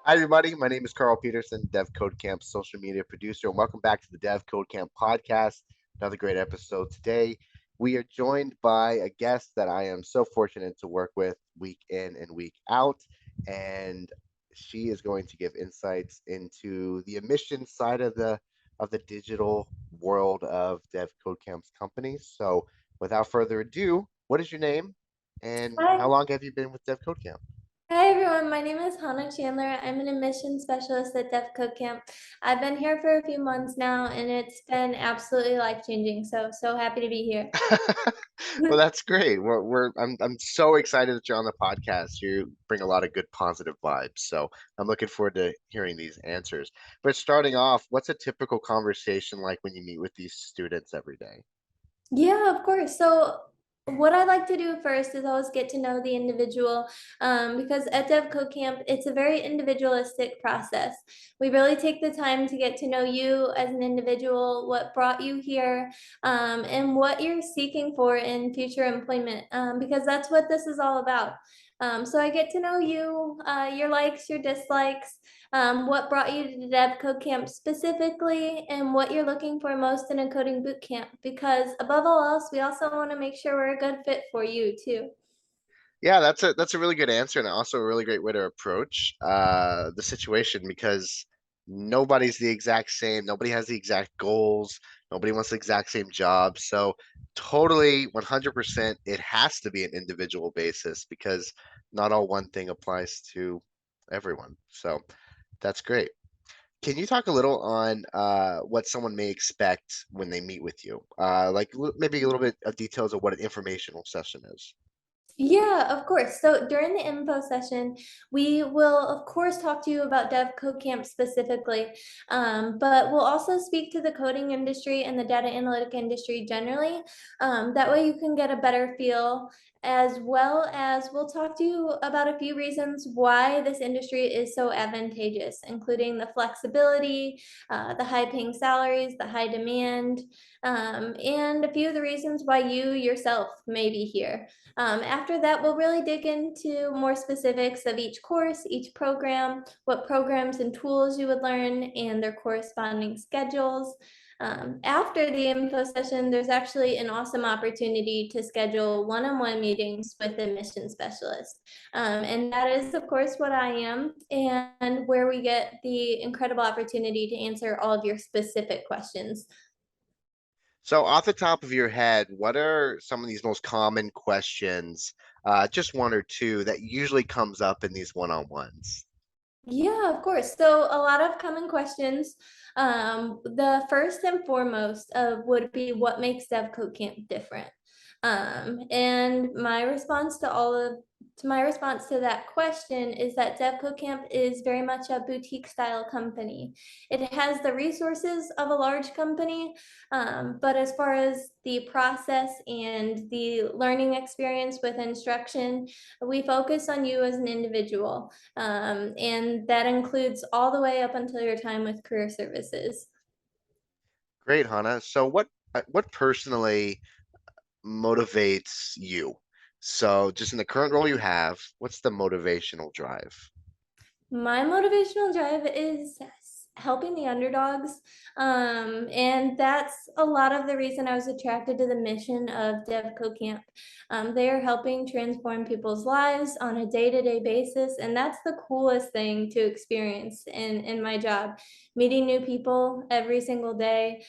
Hi, everybody. My name is Carl Peterson, devCodeCamp's social media producer, and welcome back to the devCodeCamp podcast. Another great episode today. We are joined by a guest that I am so fortunate to work with week in and week out, and she is going to give insights into the admissions side of the digital world of devCodeCamp's companies. So, without further ado, what is your name, and how Hi. long have you been with devCodeCamp? Hi everyone, my name is Hannah Chandler. I'm an admissions specialist at devCodeCamp. I've been here for a few months now and it's been absolutely life-changing. So happy to be here. Well, that's great. I'm so excited that you're on the podcast. You bring a lot of good positive vibes. So I'm looking forward to hearing these answers. But starting off, what's a typical conversation like when you meet with these students every day? Yeah, of course. So what I like to do first is always get to know the individual because at devCodeCamp, it's a very individualistic process. We really take the time to get to know you as an individual, what brought you here, and what you're seeking for in future employment, because that's what this is all about. So I get to know you, your likes, your dislikes, what brought you to devCodeCamp specifically, and what you're looking for most in a coding bootcamp. Because above all else, we also want to make sure we're a good fit for you too. Yeah, that's a really good answer and also a really great way to approach the situation because nobody's the exact same. Nobody has the exact goals. Nobody wants the exact same job. So totally 100%, it has to be an individual basis because not all one thing applies to everyone. So that's great. Can you talk a little on what someone may expect when they meet with you? Maybe a little bit of details of what an informational session is. Yeah, of course. So during the info session, we will, of course, talk to you about devCodeCamp specifically, but we'll also speak to the coding industry and the data analytic industry generally. That way you can get a better feel, as well as we'll talk to you about a few reasons why this industry is so advantageous, including the flexibility, the high paying salaries, the high demand, and a few of the reasons why you yourself may be here. After that, we'll really dig into more specifics of each course, each program, what programs and tools you would learn, and their corresponding schedules. After the info session, there's actually an awesome opportunity to schedule one-on-one meetings with admission specialists. And that is, of course, what I am, and where we get the incredible opportunity to answer all of your specific questions. So off the top of your head, what are some of these most common questions, just one or two that usually comes up in these one-on-ones? Yeah, of course. So a lot of common questions. The first and foremost would be what makes devCodeCamp different. And my response to that question is that devCodeCamp is very much a boutique style company. It has the resources of a large company, but as far as the process and the learning experience with instruction, we focus on you as an individual. And that includes all the way up until your time with career services. Great, Hannah. So what personally motivates you? So just in the current role you have, what's the motivational drive? My motivational drive is helping the underdogs. And that's a lot of the reason I was attracted to the mission of devCodeCamp. They are helping transform people's lives on a day-to-day basis, and that's the coolest thing to experience in my job. Meeting new people every single day,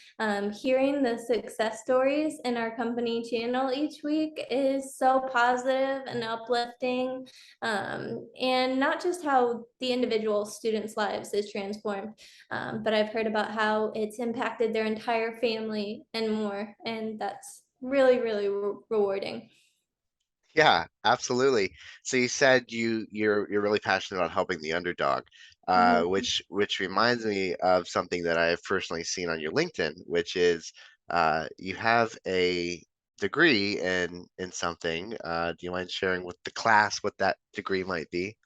hearing the success stories in our company channel each week is so positive and uplifting, and not just how the individual students' lives is transformed, but I've heard about how it's impacted their entire family and more, and that's really, really rewarding. Yeah, absolutely. So you said you're really passionate about helping the underdog, Mhm. which reminds me of something that I have personally seen on your LinkedIn, which is you have a degree in something. Do you mind sharing with the class what that degree might be?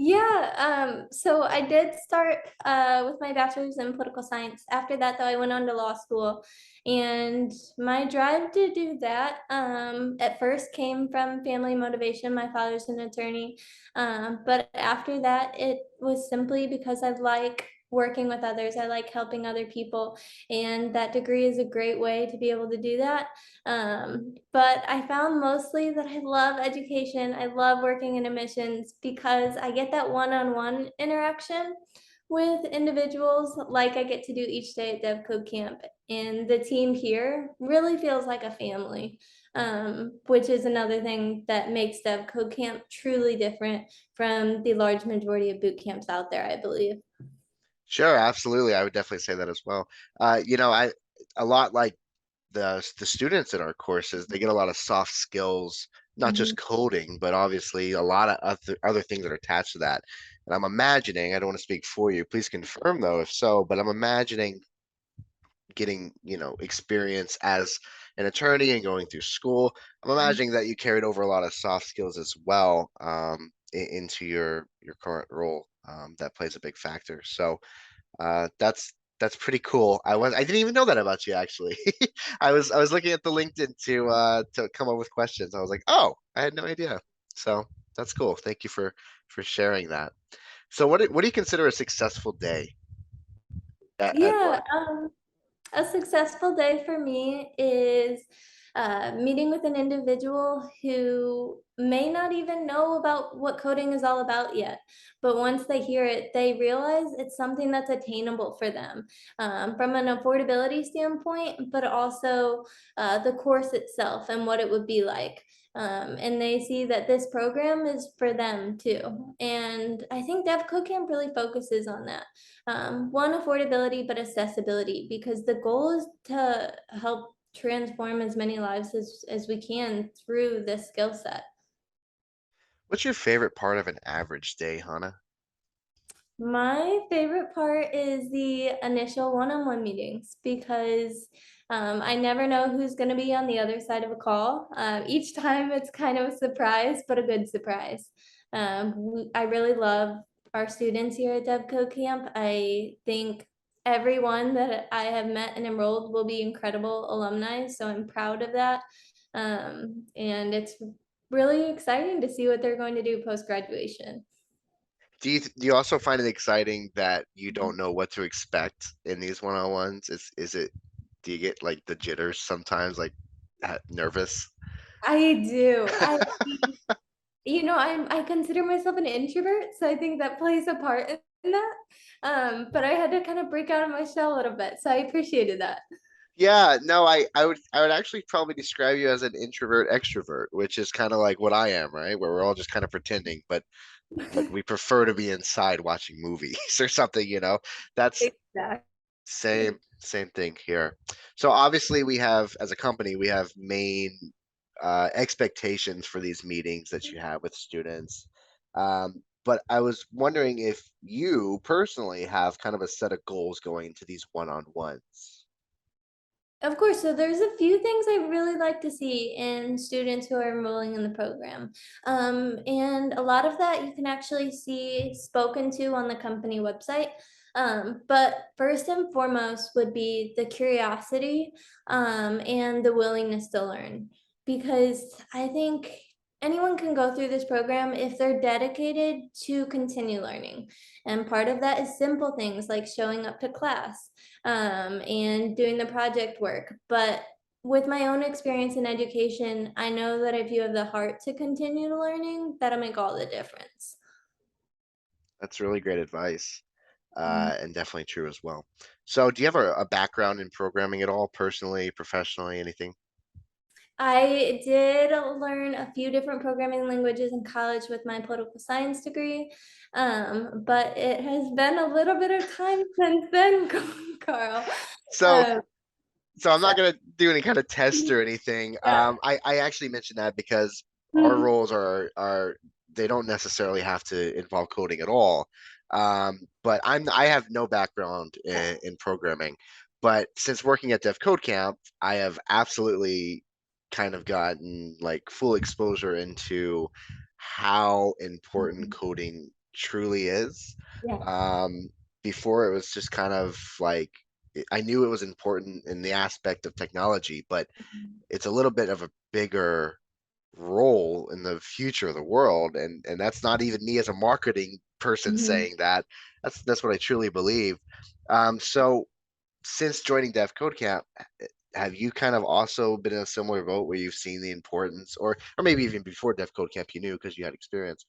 Yeah, so I did start with my bachelor's in political science. After that, though, I went on to law school, and my drive to do that at first came from family motivation. My father's an attorney, but after that, it was simply because I like working with others. I like helping other people, and that degree is a great way to be able to do that. But I found mostly that I love education. I love working in admissions because I get that one-on-one interaction with individuals like I get to do each day at devCodeCamp. And the team here really feels like a family, which is another thing that makes devCodeCamp truly different from the large majority of boot camps out there, I believe. Sure, absolutely. I would definitely say that as well. I a lot like the students in our courses, they get a lot of soft skills, not just Mhm. coding, but obviously a lot of other things that are attached to that. And I'm imagining, I don't want to speak for you, please confirm though if so, but I'm imagining getting, experience as an attorney and going through school. I'm imagining that you carried over a lot of soft skills as well, into your current role. That plays a big factor. So that's pretty cool. I didn't even know that about you actually. I was looking at the LinkedIn to come up with questions. I was like, oh, I had no idea. So that's cool. Thank you for sharing that. So what do you consider a successful day at Yeah, work? a successful day for me is meeting with an individual who may not even know about what coding is all about yet. But once they hear it, they realize it's something that's attainable for them from an affordability standpoint, but also the course itself and what it would be like. And they see that this program is for them too. And I think devCodeCamp really focuses on that. One, affordability, but accessibility, because the goal is to help transform as many lives as we can through this skill set. What's your favorite part of an average day, Hannah? My favorite part is the initial one-on-one meetings because I never know who's going to be on the other side of a call. Each time it's kind of a surprise, but a good surprise. I really love our students here at devCode Camp. I think everyone that I have met and enrolled will be incredible alumni, so I'm proud of that. And it's really exciting to see what they're going to do post-graduation. Do you also find it exciting that you don't know what to expect in these one-on-ones? Do you get like the jitters sometimes, like nervous? I do. I consider myself an introvert, so I think that plays a part in that. But I had to kind of break out of my shell a little bit, so I appreciated that. Yeah, no, I would actually probably describe you as an introvert extrovert, which is kind of like what I am, right? Where we're all just kind of pretending, but we prefer to be inside watching movies or something. That's same Exactly. same thing here. So obviously we have, as a company, we have main expectations for these meetings that you have with students. But I was wondering if you personally have kind of a set of goals going into these one-on-ones. Of course, so there's a few things I really like to see in students who are enrolling in the program. And a lot of that you can actually see spoken to on the company website. But first and foremost would be the curiosity and the willingness to learn. Because I think anyone can go through this program if they're dedicated to continue learning. And part of that is simple things like showing up to class and doing the project work. But with my own experience in education, I know that if you have the heart to continue learning, that'll make all the difference. That's really great advice, Mhm. and definitely true as well. So, do you have a background in programming at all, personally, professionally, anything? I did learn a few different programming languages in college with my political science degree, but it has been a little bit of time since then, Carl. So, Um, so I'm so, not gonna do any kind of test or anything. yeah. I actually mentioned that because our Mhm. roles are they don't necessarily have to involve coding at all. But I have no background in programming, but since working at devCodeCamp, I have absolutely kind of gotten like full exposure into how important coding truly is. Yeah. Um, Before it was just kind of like I knew it was important in the aspect of technology, but it's a little bit of a bigger role in the future of the world, and that's not even me as a marketing person Mhm. saying that. That's what I truly believe. So since joining devCodeCamp, have you kind of also been in a similar boat where you've seen the importance, or maybe even before devCodeCamp you knew because you had experience?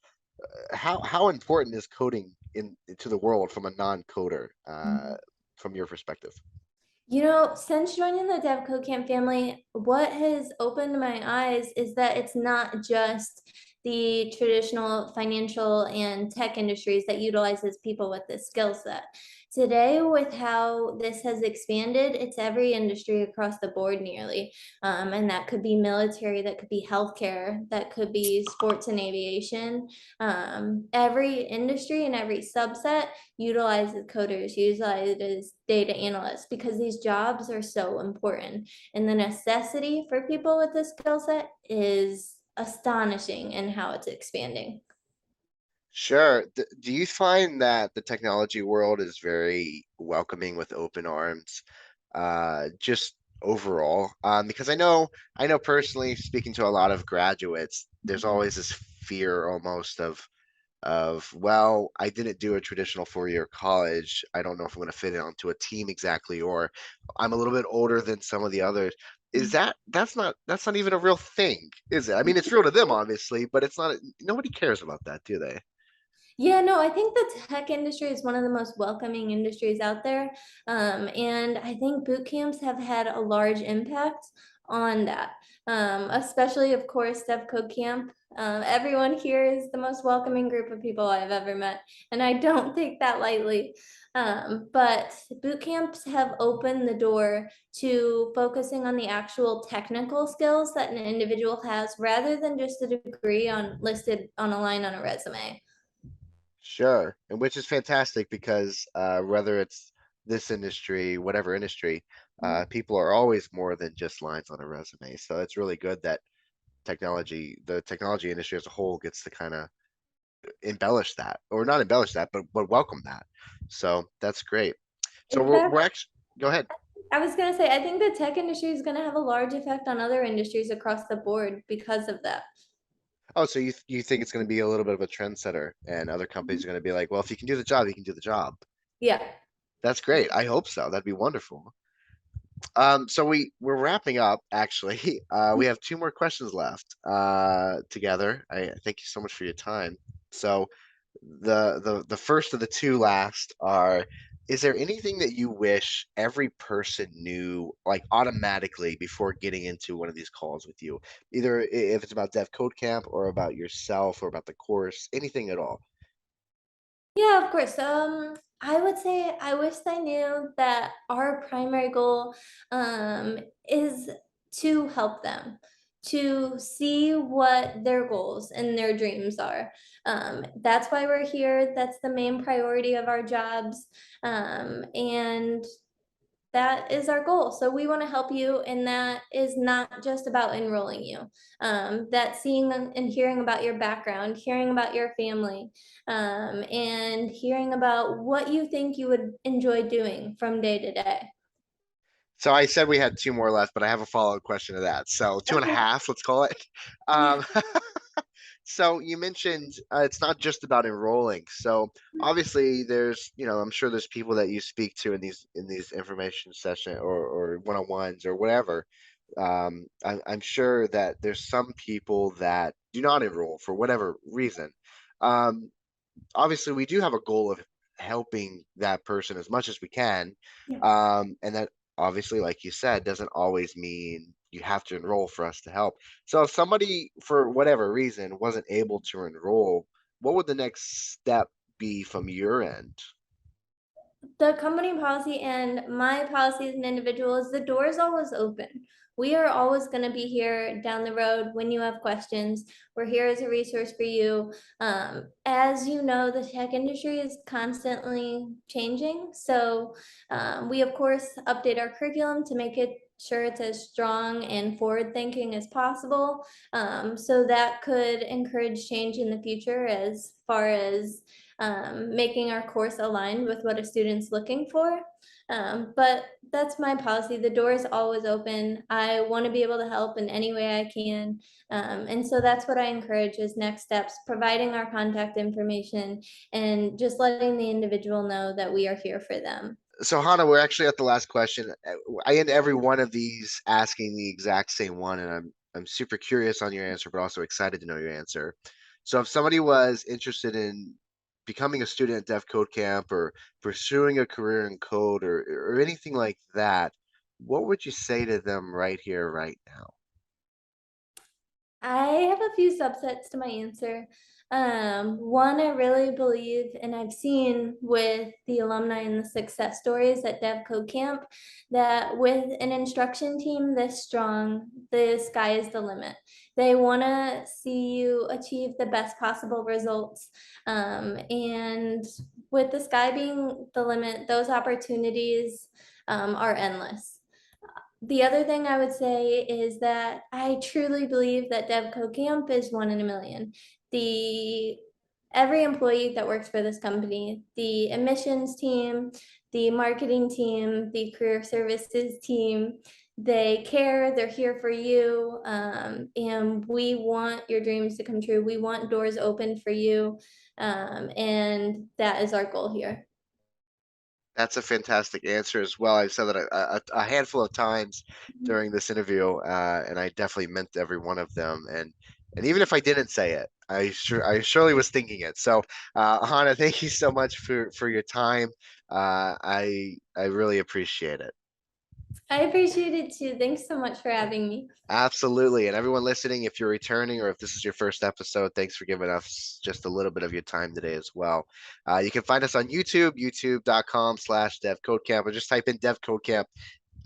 How important is coding in to the world from a non-coder, Mhm. from your perspective? Since joining the devCodeCamp family, what has opened my eyes is that it's not just the traditional financial and tech industries that utilizes people with this skill set. Today, with how this has expanded, it's every industry across the board nearly. And that could be military, that could be healthcare, that could be sports and aviation. Every industry and every subset utilizes coders, utilizes data analysts because these jobs are so important. And the necessity for people with this skill set is astonishing in how it's expanding. Sure. Do you find that the technology world is very welcoming with open arms, just overall? Because I know personally, speaking to a lot of graduates, there's always this fear almost well, I didn't do a traditional 4-year college. I don't know if I'm going to fit it onto a team exactly, or I'm a little bit older than some of the others. Is that's not even a real thing, is it? I mean, it's real to them, obviously, but it's not. Nobody cares about that, do they? Yeah, no, I think the tech industry is one of the most welcoming industries out there. And I think boot camps have had a large impact on that. Especially, of course, devCodeCamp. Camp. Everyone here is the most welcoming group of people I've ever met, and I don't take that lightly. But boot camps have opened the door to focusing on the actual technical skills that an individual has rather than just a degree on listed on a line on a resume. Sure, and which is fantastic because whether it's this industry, whatever industry, people are always more than just lines on a resume. So it's really good that the technology industry as a whole gets to kind of embellish that, or not embellish that, but welcome that. So that's great. So In fact, we're actually go ahead. I was gonna say, I think the tech industry is gonna have a large effect on other industries across the board because of that. Oh, so you think it's going to be a little bit of a trendsetter, and other companies are going to be like, well, if you can do the job, you can do the job. Yeah. That's great. I hope so. That'd be wonderful. So we're wrapping up actually. We have two more questions left together. I thank you so much for your time. So the first of the two last are, is there anything that you wish every person knew like automatically before getting into one of these calls with you? Either if it's about Dev Code Camp or about yourself or about the course, anything at all. Yeah, of course. I would say I wish I knew that our primary goal is to help them to see what their goals and their dreams are. That's why we're here. That's the main priority of our jobs. And that is our goal. So we want to help you, and that is not just about enrolling you. That seeing and hearing about your background, hearing about your family, and hearing about what you think you would enjoy doing from day to day. So I said we had two more left, but I have a follow-up question to that. So two and a Okay. half, let's call it. Yeah. Um, so you mentioned it's not just about enrolling. So obviously there's, I'm sure there's people that you speak to in these information session or one-on-ones or whatever. I'm sure that there's some people that do not enroll for whatever reason. Um, Obviously we do have a goal of helping that person as much as we can, Yeah. and that obviously, like you said, doesn't always mean you have to enroll for us to help. So if somebody for whatever reason wasn't able to enroll, what would the next step be from your end? The company policy and my policy as an individual is the door is always open. We are always going to be here down the road when you have questions. We're here as a resource for you. As you know, the tech industry is constantly changing. So we, of course, update our curriculum to make it sure it's as strong and forward thinking as possible. So that could encourage change in the future as far as making our course aligned with what a student's looking for. But that's my policy. The door is always open. I want to be able to help in any way I can. And so that's what I encourage is next steps, providing our contact information and just letting the individual know that we are here for them. So Hannah, we're actually at the last question. I end every one of these asking the exact same one, and I'm super curious on your answer, but also excited to know your answer. So if somebody was interested in becoming a student at devCodeCamp or pursuing a career in code or anything like that, what would you say to them right here, right now? I have a few subsets to my answer. One, I really believe, and I've seen with the alumni and the success stories at devCodeCamp, that with an instruction team this strong, the sky is the limit. They want to see you achieve the best possible results. And with the sky being the limit, those opportunities are endless. The other thing I would say is that I truly believe that devCodeCamp is one in a million. The every employee that works for this company, the admissions team, the marketing team, the career services team, they care, they're here for you, and we want your dreams to come true. We want doors open for you, and that is our goal here. That's a fantastic answer as well. I've said that a handful of times during this interview, and I definitely meant every one of them. And even if I didn't say it, I surely was thinking it. So, Hannah, thank you so much for your time. I really appreciate it. I appreciate it too. Thanks so much for having me. Absolutely. And everyone listening, if you're returning or if this is your first episode, thanks for giving us just a little bit of your time today as well. You can find us on YouTube, youtube.com/devcodecamp, or just type in devcodecamp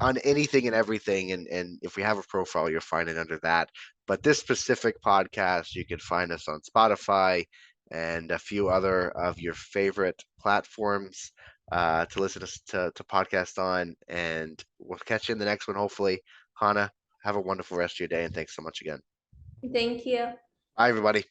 on anything and everything. And if we have a profile, you'll find it under that. But this specific podcast, you can find us on Spotify and a few other of your favorite platforms to listen to podcast on. And we'll catch you in the next one, hopefully. Hannah, have a wonderful rest of your day, and thanks so much again. Thank you. Bye, everybody.